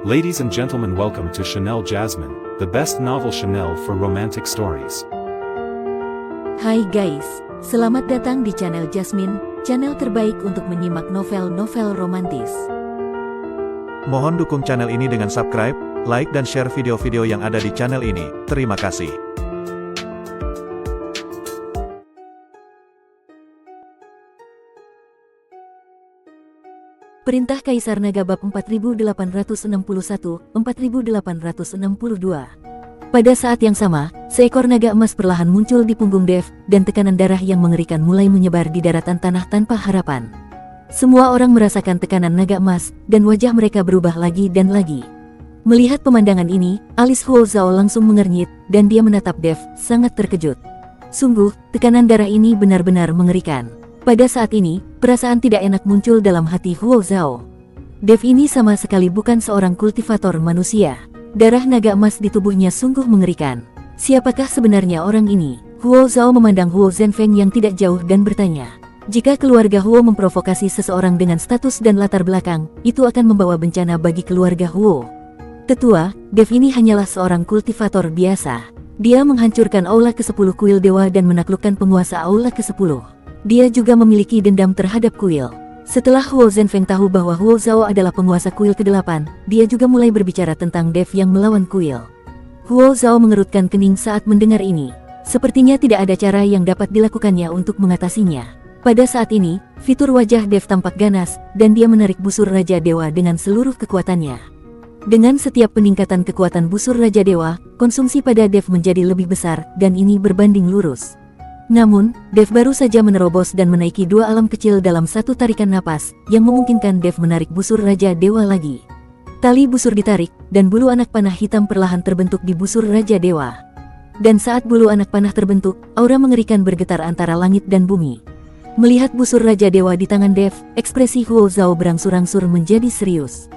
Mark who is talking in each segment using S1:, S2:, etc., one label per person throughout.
S1: Ladies and gentlemen, welcome to Chanel Jasmine, the best novel Chanel for romantic stories.
S2: Hai guys, selamat datang di channel Jasmine, channel terbaik untuk menyimak novel-novel romantis.
S3: Mohon dukung channel ini dengan subscribe, like dan share video-video yang ada di channel ini. Terima kasih.
S2: Perintah Kaisar Naga bab 4861-4862. Pada saat yang sama, seekor naga emas perlahan muncul di punggung Dev, dan tekanan darah yang mengerikan mulai menyebar di daratan tanah tanpa harapan. Semua orang merasakan tekanan naga emas, dan wajah mereka berubah lagi dan lagi. Melihat pemandangan ini, alis Huo Zhao langsung mengernyit, dan dia menatap Dev, sangat terkejut. Sungguh, tekanan darah ini benar-benar mengerikan. Pada saat ini, perasaan tidak enak muncul dalam hati Huo Zhao. Dev ini sama sekali bukan seorang kultivator manusia. Darah naga emas di tubuhnya sungguh mengerikan. Siapakah sebenarnya orang ini? Huo Zhao memandang Huo Zhenfeng yang tidak jauh dan bertanya. Jika keluarga Huo memprovokasi seseorang dengan status dan latar belakang, itu akan membawa bencana bagi keluarga Huo. Tetua, Dev ini hanyalah seorang kultivator biasa. Dia menghancurkan Aula ke-10 kuil dewa dan menaklukkan penguasa Aula ke-10. Dia juga memiliki dendam terhadap kuil. Setelah Huo Zhenfeng tahu bahwa Huo Zhao adalah penguasa kuil ke-8, dia juga mulai berbicara tentang Dev yang melawan kuil. Huo Zhao mengerutkan kening saat mendengar ini. Sepertinya tidak ada cara yang dapat dilakukannya untuk mengatasinya. Pada saat ini, fitur wajah Dev tampak ganas, dan dia menarik busur Raja Dewa dengan seluruh kekuatannya. Dengan setiap peningkatan kekuatan busur Raja Dewa, konsumsi pada Dev menjadi lebih besar, dan ini berbanding lurus. Namun, Dev baru saja menerobos dan menaiki dua alam kecil dalam satu tarikan napas, yang memungkinkan Dev menarik busur Raja Dewa lagi. Tali busur ditarik, dan bulu anak panah hitam perlahan terbentuk di busur Raja Dewa. Dan saat bulu anak panah terbentuk, aura mengerikan bergetar antara langit dan bumi. Melihat busur Raja Dewa di tangan Dev, ekspresi Huo Zhao berangsur-angsur menjadi serius.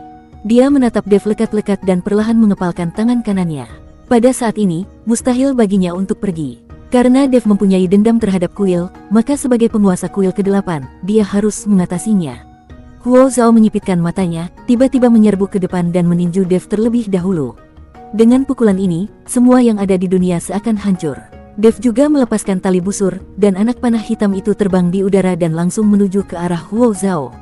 S2: Dia menatap Dev lekat-lekat dan perlahan mengepalkan tangan kanannya. Pada saat ini, mustahil baginya untuk pergi. Karena Dev mempunyai dendam terhadap kuil, maka sebagai penguasa kuil ke-8, dia harus mengatasinya. Huo Zhao menyipitkan matanya, tiba-tiba menyerbu ke depan dan meninju Dev terlebih dahulu. Dengan pukulan ini, semua yang ada di dunia seakan hancur. Dev juga melepaskan tali busur, dan anak panah hitam itu terbang di udara dan langsung menuju ke arah Huo Zhao.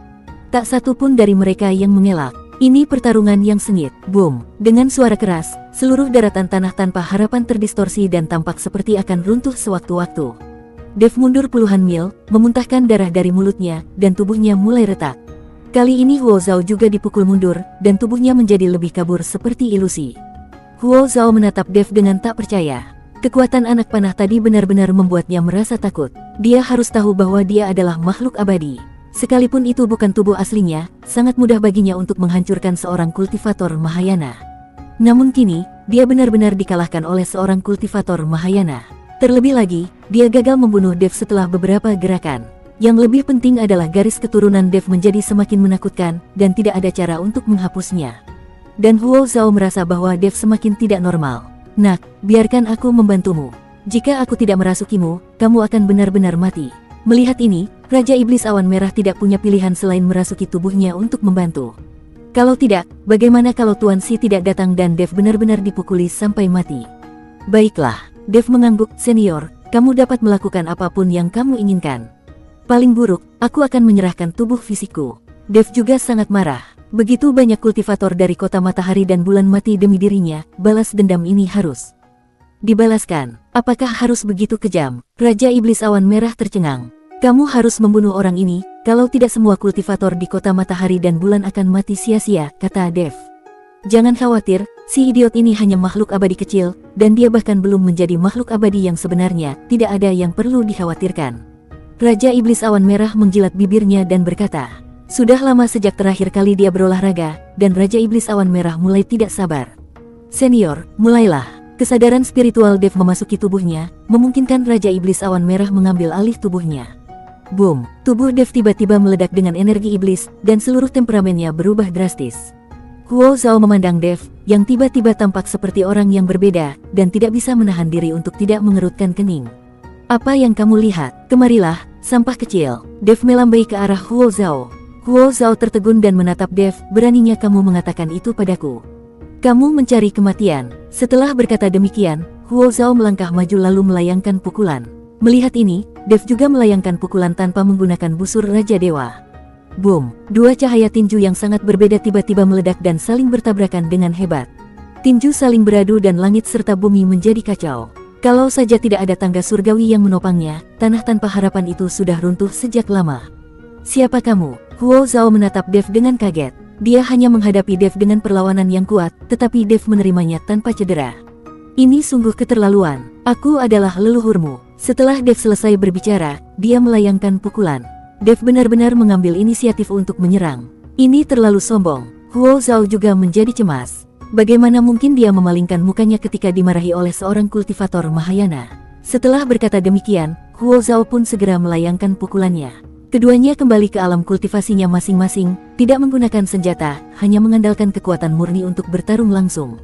S2: Tak satu pun dari mereka yang mengelak. Ini pertarungan yang sengit. Boom! Dengan suara keras, seluruh daratan tanah tanpa harapan terdistorsi dan tampak seperti akan runtuh sewaktu-waktu. Dev mundur puluhan mil, memuntahkan darah dari mulutnya, dan tubuhnya mulai retak. Kali ini Huo Zhao juga dipukul mundur, dan tubuhnya menjadi lebih kabur seperti ilusi. Huo Zhao menatap Dev dengan tak percaya. Kekuatan anak panah tadi benar-benar membuatnya merasa takut. Dia harus tahu bahwa dia adalah makhluk abadi. Sekalipun itu bukan tubuh aslinya, sangat mudah baginya untuk menghancurkan seorang kultivator Mahayana. Namun kini, dia benar-benar dikalahkan oleh seorang kultivator Mahayana. Terlebih lagi, dia gagal membunuh Dev setelah beberapa gerakan. Yang lebih penting adalah garis keturunan Dev menjadi semakin menakutkan, dan tidak ada cara untuk menghapusnya. Dan Huo Zhao merasa bahwa Dev semakin tidak normal. Nak, biarkan aku membantumu. Jika aku tidak merasukimu, kamu akan benar-benar mati. Melihat ini, Raja Iblis Awan Merah tidak punya pilihan selain merasuki tubuhnya untuk membantu. Kalau tidak, bagaimana kalau Tuan Si tidak datang dan Dev benar-benar dipukuli sampai mati? Baiklah, Dev mengangguk, senior, kamu dapat melakukan apapun yang kamu inginkan. Paling buruk, aku akan menyerahkan tubuh fisikku. Dev juga sangat marah. Begitu banyak kultivator dari kota matahari dan bulan mati demi dirinya, balas dendam ini harus dibalaskan. Apakah harus begitu kejam? Raja Iblis Awan Merah tercengang. Kamu harus membunuh orang ini, kalau tidak semua kultivator di kota matahari dan bulan akan mati sia-sia, kata Dev. Jangan khawatir, si idiot ini hanya makhluk abadi kecil, dan dia bahkan belum menjadi makhluk abadi yang sebenarnya, tidak ada yang perlu dikhawatirkan. Raja Iblis Awan Merah menjilat bibirnya dan berkata, sudah lama sejak terakhir kali dia berolahraga, dan Raja Iblis Awan Merah mulai tidak sabar. Senior, mulailah. Kesadaran spiritual Dev memasuki tubuhnya, memungkinkan Raja Iblis Awan Merah mengambil alih tubuhnya. Boom! Tubuh Dev tiba-tiba meledak dengan energi iblis, dan seluruh temperamennya berubah drastis. Huo Zhao memandang Dev, yang tiba-tiba tampak seperti orang yang berbeda, dan tidak bisa menahan diri untuk tidak mengerutkan kening. Apa yang kamu lihat? Kemarilah, sampah kecil. Dev melambai ke arah Huo Zhao. Huo Zhao tertegun dan menatap Dev, beraninya kamu mengatakan itu padaku. Kamu mencari kematian. Setelah berkata demikian, Huo Zhao melangkah maju lalu melayangkan pukulan. Melihat ini, Dev juga melayangkan pukulan tanpa menggunakan busur Raja Dewa. Boom! Dua cahaya tinju yang sangat berbeda tiba-tiba meledak dan saling bertabrakan dengan hebat. Tinju saling beradu dan langit serta bumi menjadi kacau. Kalau saja tidak ada tangga surgawi yang menopangnya, tanah tanpa harapan itu sudah runtuh sejak lama. Siapa kamu? Huo Zhao menatap Dev dengan kaget. Dia hanya menghadapi Dev dengan perlawanan yang kuat, tetapi Dev menerimanya tanpa cedera. Ini sungguh keterlaluan. Aku adalah leluhurmu. Setelah Dev selesai berbicara, dia melayangkan pukulan. Dev benar-benar mengambil inisiatif untuk menyerang. Ini terlalu sombong. Huo Zhao juga menjadi cemas. Bagaimana mungkin dia memalingkan mukanya ketika dimarahi oleh seorang kultivator Mahayana? Setelah berkata demikian, Huo Zhao pun segera melayangkan pukulannya. Keduanya kembali ke alam kultivasinya masing-masing, tidak menggunakan senjata, hanya mengandalkan kekuatan murni untuk bertarung langsung.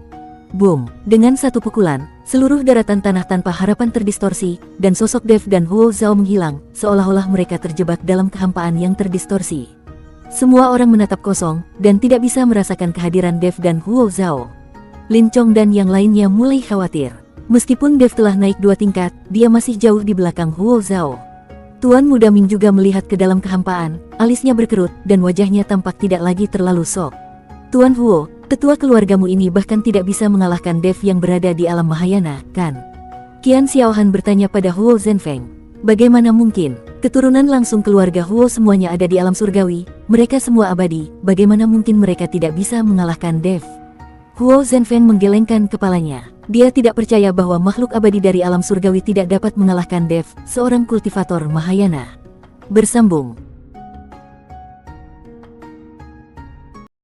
S2: Boom! Dengan satu pukulan, seluruh daratan tanah tanpa harapan terdistorsi, dan sosok Dev dan Huo Zhao menghilang, seolah-olah mereka terjebak dalam kehampaan yang terdistorsi. Semua orang menatap kosong, dan tidak bisa merasakan kehadiran Dev dan Huo Zhao. Lin Chong dan yang lainnya mulai khawatir. Meskipun Dev telah naik 2 tingkat, dia masih jauh di belakang Huo Zhao. Tuan Muda Ming juga melihat ke dalam kehampaan, alisnya berkerut, dan wajahnya tampak tidak lagi terlalu sok. Tuan Huo, tetua keluargamu ini bahkan tidak bisa mengalahkan Dev yang berada di alam Mahayana, kan? Qian Xiaohan bertanya pada Huo Zhenfeng. Bagaimana mungkin? Keturunan langsung keluarga Huo semuanya ada di alam surgawi, mereka semua abadi, bagaimana mungkin mereka tidak bisa mengalahkan Dev? Huo Zhenfeng menggelengkan kepalanya. Dia tidak percaya bahwa makhluk abadi dari alam surgawi tidak dapat mengalahkan Dev, seorang kultivator Mahayana. Bersambung.